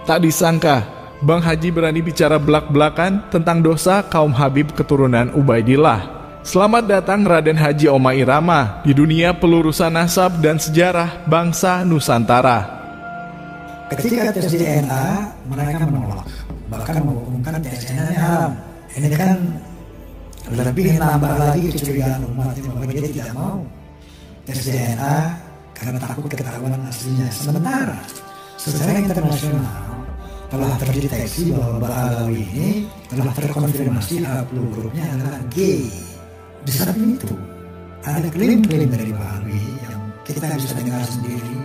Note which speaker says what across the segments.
Speaker 1: Tak disangka, Bang Haji berani bicara belak-belakan tentang dosa kaum Habib keturunan Ubaidillah. Selamat datang Raden Haji Omah Irama di dunia pelurusan nasab dan sejarah bangsa Nusantara.
Speaker 2: Ketika tes DNA, mereka menolak, bahkan menghukumkan tes DNA haram. Ini kan lebih nambah lagi kecurigaan umat bahwa dia tidak mau tes DNA karena takut ketahuan aslinya. Sementara secara internasional telah terdeteksi bahwa Ba'alawi ini telah terkonfirmasi haplogrup grupnya adalah G. Di samping itu, ada klaim-klaim dari Ba'alawi yang kita bisa dengar sendiri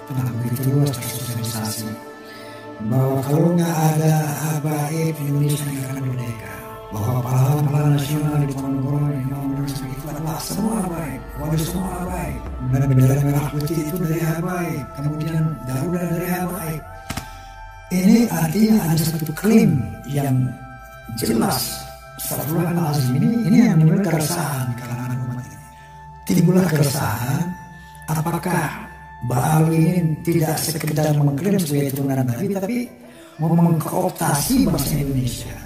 Speaker 2: telah begitu luas tersosialisasi bahwa kalau nggak ada habaib Indonesia yang akan merdeka, bahwa pahlawan-pahlawan nasional di Ponorogo yang itu adalah semua habaib, waduh semua habaib, dan bendera merah putih itu dari habaib, kemudian Garuda dari habaib. Ini artinya ada satu klaim yang jelas. Astagfirullahaladzim, ini yang menimbulkan keresahan di kalangan umat ini. Timbullah keresahan, apakah Ba'alawi ini tidak sekedar mengklaim sebagai turunan Nabi, tapi mau mengkooptasi bahasa Indonesia,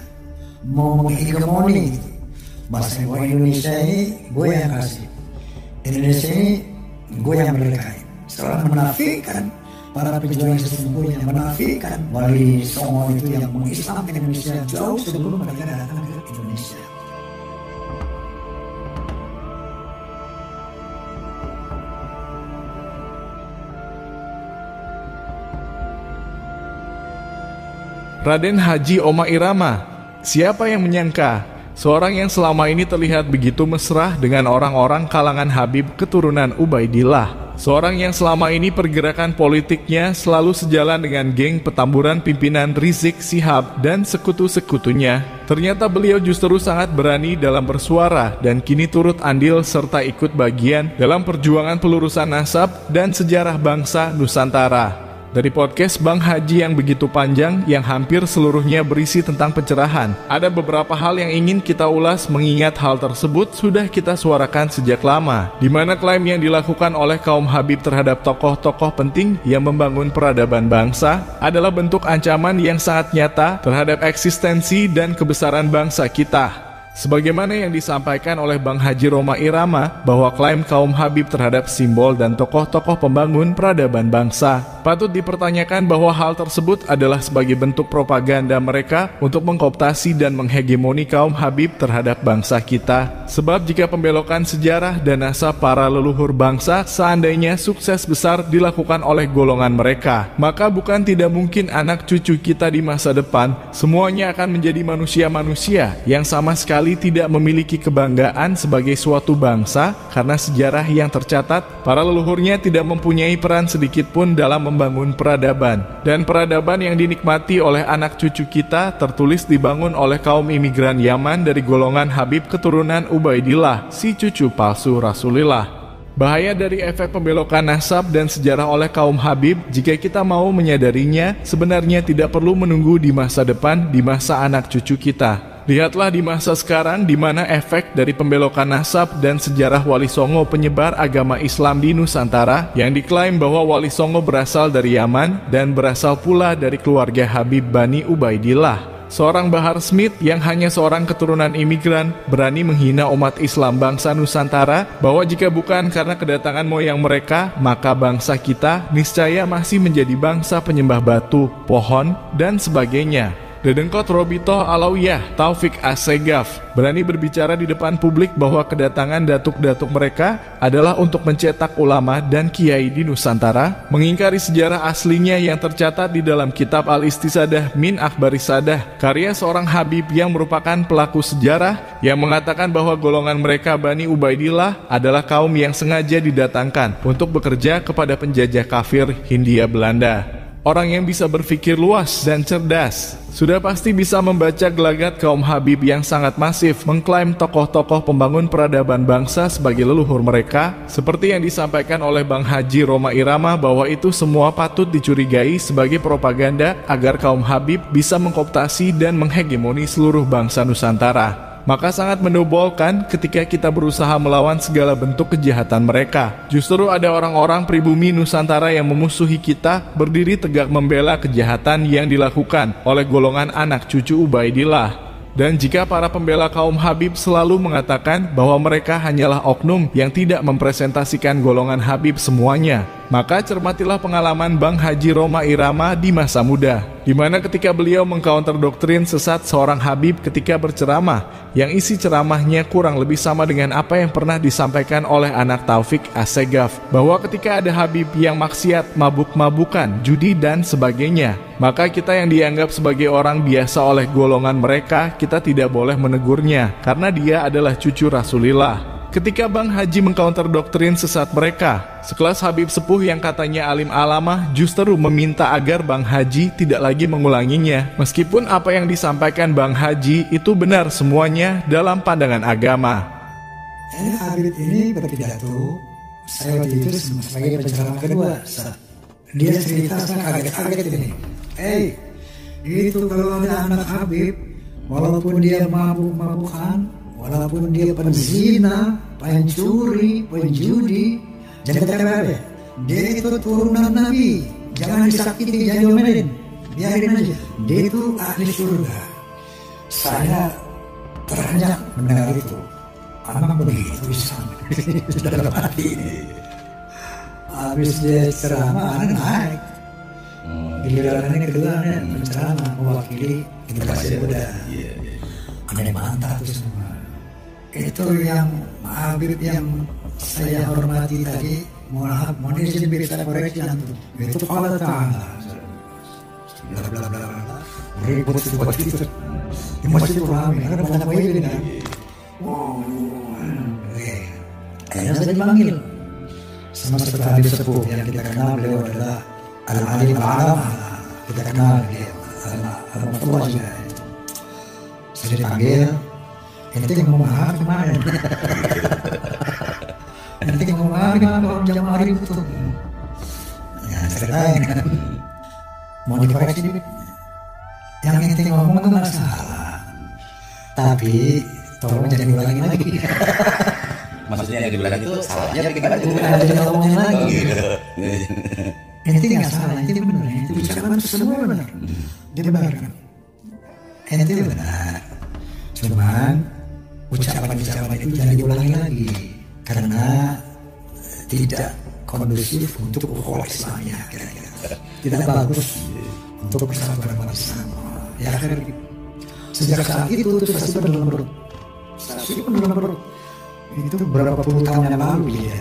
Speaker 2: mau menghegemoni bahasa Indonesia ini gue yang kasih, Indonesia ini gue yang merdekain. Setelah menafikan para pejuang sesungguhnya, menafikan Wali Songo itu yang mengislamkan Indonesia jauh sebelum mereka datang ke Indonesia.
Speaker 1: Raden Haji Omah Irama, siapa yang menyangka seorang yang selama ini terlihat begitu mesra dengan orang-orang kalangan Habib keturunan Ubaidillah, seorang yang selama ini pergerakan politiknya selalu sejalan dengan geng Petamburan pimpinan Rizik Syihab dan sekutu-sekutunya, ternyata beliau justru sangat berani dalam bersuara dan kini turut andil serta ikut bagian dalam perjuangan pelurusan nasab dan sejarah bangsa Nusantara. Dari podcast Bang Haji yang begitu panjang, yang hampir seluruhnya berisi tentang pencerahan, ada beberapa hal yang ingin kita ulas mengingat hal tersebut sudah kita suarakan sejak lama, di mana klaim yang dilakukan oleh kaum Habib terhadap tokoh-tokoh penting yang membangun peradaban bangsa adalah bentuk ancaman yang sangat nyata terhadap eksistensi dan kebesaran bangsa kita. Sebagaimana yang disampaikan oleh Bang Haji Omah Irama bahwa klaim kaum Habib terhadap simbol dan tokoh-tokoh pembangun peradaban bangsa patut dipertanyakan bahwa hal tersebut adalah sebagai bentuk propaganda mereka untuk mengkooptasi dan menghegemoni kaum Habib terhadap bangsa kita. Sebab jika pembelokan sejarah dan nasab para leluhur bangsa seandainya sukses besar dilakukan oleh golongan mereka, maka bukan tidak mungkin anak cucu kita di masa depan semuanya akan menjadi manusia-manusia yang sama sekali tidak memiliki kebanggaan sebagai suatu bangsa karena sejarah yang tercatat para leluhurnya tidak mempunyai peran sedikit pun dalam membangun peradaban, dan peradaban yang dinikmati oleh anak cucu kita tertulis dibangun oleh kaum imigran Yaman dari golongan Habib keturunan Ubaidillah, si cucu palsu Rasulullah. Bahaya dari efek pembelokan nasab dan sejarah oleh kaum Habib, jika kita mau menyadarinya, sebenarnya tidak perlu menunggu di masa depan, di masa anak cucu kita. Lihatlah di masa sekarang di mana efek dari pembelokan nasab dan sejarah Wali Songo penyebar agama Islam di Nusantara yang diklaim bahwa Wali Songo berasal dari Yaman dan berasal pula dari keluarga Habib Bani Ubaidillah. Seorang Bahar Smith yang hanya seorang keturunan imigran berani menghina umat Islam bangsa Nusantara bahwa jika bukan karena kedatangan moyang mereka, maka bangsa kita niscaya masih menjadi bangsa penyembah batu, pohon, dan sebagainya. Dedengkot Robitoh Alawiyah Taufik Assegaf berani berbicara di depan publik bahwa kedatangan datuk-datuk mereka adalah untuk mencetak ulama dan kiai di Nusantara, mengingkari sejarah aslinya yang tercatat di dalam kitab Al-Istisadah min Akhbarisadah, karya seorang Habib yang merupakan pelaku sejarah yang mengatakan bahwa golongan mereka Bani Ubaidillah adalah kaum yang sengaja didatangkan untuk bekerja kepada penjajah kafir Hindia Belanda. Orang yang bisa berpikir luas dan cerdas sudah pasti bisa membaca gelagat kaum Habib yang sangat masif mengklaim tokoh-tokoh pembangun peradaban bangsa sebagai leluhur mereka, seperti yang disampaikan oleh Bang Haji Omah Irama bahwa itu semua patut dicurigai sebagai propaganda agar kaum Habib bisa mengkooptasi dan menghegemoni seluruh bangsa Nusantara. Maka sangat mendobolkan ketika kita berusaha melawan segala bentuk kejahatan mereka. Justru ada orang-orang pribumi Nusantara yang memusuhi kita berdiri tegak membela kejahatan yang dilakukan oleh golongan anak cucu Ubaidillah. Dan jika para pembela kaum Habib selalu mengatakan bahwa mereka hanyalah oknum yang tidak mempresentasikan golongan Habib semuanya, maka cermatilah pengalaman Bang Haji Roma Irama di masa muda, di mana ketika beliau mengcounter doktrin sesat seorang Habib ketika berceramah, yang isi ceramahnya kurang lebih sama dengan apa yang pernah disampaikan oleh anak Taufik Assegaf, bahwa ketika ada Habib yang maksiat, mabuk-mabukan, judi dan sebagainya, maka kita yang dianggap sebagai orang biasa oleh golongan mereka, kita tidak boleh menegurnya, karena dia adalah cucu Rasulillah. Ketika Bang Haji mengcounter doktrin sesat mereka, sekelas Habib sepuh yang katanya alim alamah justru meminta agar Bang Haji tidak lagi mengulanginya, meskipun apa yang disampaikan Bang Haji itu benar semuanya dalam pandangan agama.
Speaker 2: Habib ini berpidato, saya waktu itu sebagai penceramah kedua. Dia cerita, saya kaget-kaget ini. Itu kalau ada anak Habib, walaupun dia mabuk-mabukan, walaupun dia penzina, pencuri, penjudi, jangan kata-kata, dia itu turunan Nabi, jangan disakiti, jangan diomelin, biarin aja, dia itu ahli surga. Saya teranjak mendengar itu, memang begitu bisa dalam hati ini. Habis dia ceramah, naik. Giliran ini kedua, penceramah mewakili generasi muda. Aneh mantap itu semua. Itu yang Habib yang saya hormati tadi, mohon izin bisa koreksi antum. Itu Allah Ta'ala. Bla bla bla bla. Ribut seperti itu. Di masjid itu ramai, ada banyak wajib ini. Akhirnya saya dipanggil sama seperti Habib sepuh yang kita kenal, beliau adalah Al-Alim Al-Alam. Kita kenal dia Al-Matullah juga. Saya dipanggil, ente ngomong kemarin. Ente ngomong kalau jamaah hari itu. Ya, ceritain kan. Mau dikoreksi dikit. Yang ente ngomong itu nggak salah. Tapi tolong jangan diulangi lagi.
Speaker 3: Maksudnya yang dibilang itu salahnya bagaimana?
Speaker 2: Jangan ngomongin lagi. Ente nggak salah, ente benar. Ente ucapan semua benar. Dia benar kan? Ente benar. Cuman ucapan-ucapan itu jangan diulangi lagi karena tidak kondusif untuk ukhuwah Islamiyah, kira-kira tidak bagus untuk persatuan bersama. Ya akhirnya sejak saat itu saya simpan dalam perut. Saya simpan dalam perut. Itu berapa puluh tahun yang lalu ya.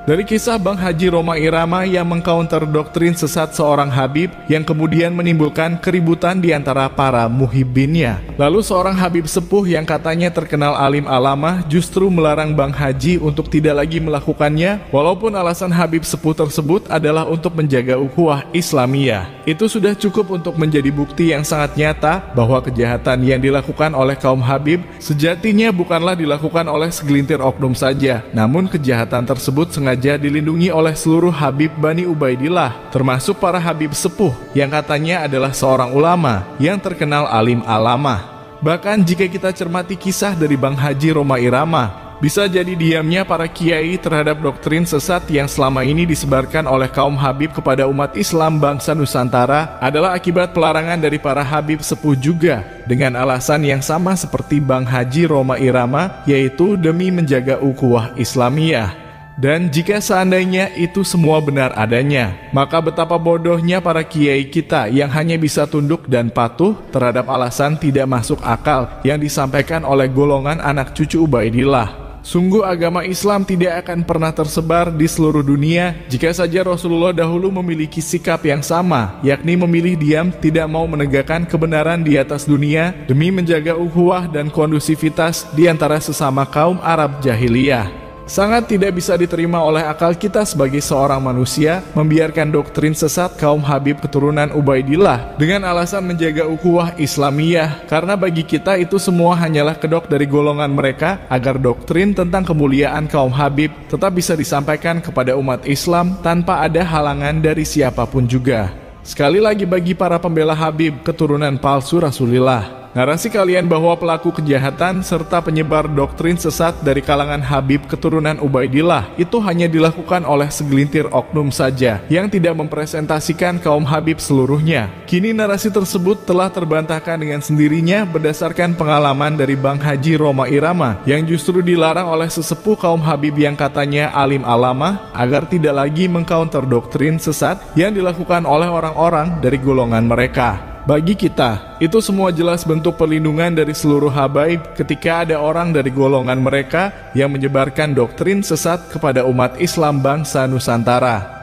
Speaker 1: Dari kisah Bang Haji Roma Irama yang mengcounter doktrin sesat seorang Habib yang kemudian menimbulkan keributan di antara para muhibbinnya. Lalu seorang Habib sepuh yang katanya terkenal alim alamah justru melarang Bang Haji untuk tidak lagi melakukannya, walaupun alasan Habib sepuh tersebut adalah untuk menjaga ukhuwah Islamiyah. Itu sudah cukup untuk menjadi bukti yang sangat nyata bahwa kejahatan yang dilakukan oleh kaum Habib sejatinya bukanlah dilakukan oleh segelintir oknum saja, namun kejahatan tersebut sengaja dilindungi oleh seluruh Habib Bani Ubaidillah, termasuk para Habib sepuh yang katanya adalah seorang ulama yang terkenal alim alamah. Bahkan jika kita cermati kisah dari Bang Haji Roma Irama, bisa jadi diamnya para kiai terhadap doktrin sesat yang selama ini disebarkan oleh kaum Habib kepada umat Islam bangsa Nusantara adalah akibat pelarangan dari para Habib sepuh juga, dengan alasan yang sama seperti Bang Haji Roma Irama, yaitu demi menjaga ukhuwah Islamiyah. Dan jika seandainya itu semua benar adanya, maka betapa bodohnya para kiai kita yang hanya bisa tunduk dan patuh terhadap alasan tidak masuk akal yang disampaikan oleh golongan anak cucu Ubaidillah. Sungguh agama Islam tidak akan pernah tersebar di seluruh dunia jika saja Rasulullah dahulu memiliki sikap yang sama, yakni memilih diam, tidak mau menegakkan kebenaran di atas dunia demi menjaga ukhuwah dan kondusivitas di antara sesama kaum Arab jahiliyah. Sangat tidak bisa diterima oleh akal kita sebagai seorang manusia membiarkan doktrin sesat kaum Habib keturunan Ubaidillah dengan alasan menjaga ukhuwah Islamiyah, karena bagi kita itu semua hanyalah kedok dari golongan mereka agar doktrin tentang kemuliaan kaum Habib tetap bisa disampaikan kepada umat Islam tanpa ada halangan dari siapapun juga. Sekali lagi bagi para pembela Habib keturunan palsu Rasulullah, narasi kalian bahwa pelaku kejahatan serta penyebar doktrin sesat dari kalangan Habib keturunan Ubaidillah itu hanya dilakukan oleh segelintir oknum saja yang tidak mempresentasikan kaum Habib seluruhnya. Kini narasi tersebut telah terbantahkan dengan sendirinya berdasarkan pengalaman dari Bang Haji Roma Irama yang justru dilarang oleh sesepuh kaum Habib yang katanya alim alama agar tidak lagi mengcounter doktrin sesat yang dilakukan oleh orang-orang dari golongan mereka. Bagi kita, itu semua jelas bentuk perlindungan dari seluruh habaib ketika ada orang dari golongan mereka yang menyebarkan doktrin sesat kepada umat Islam bangsa Nusantara.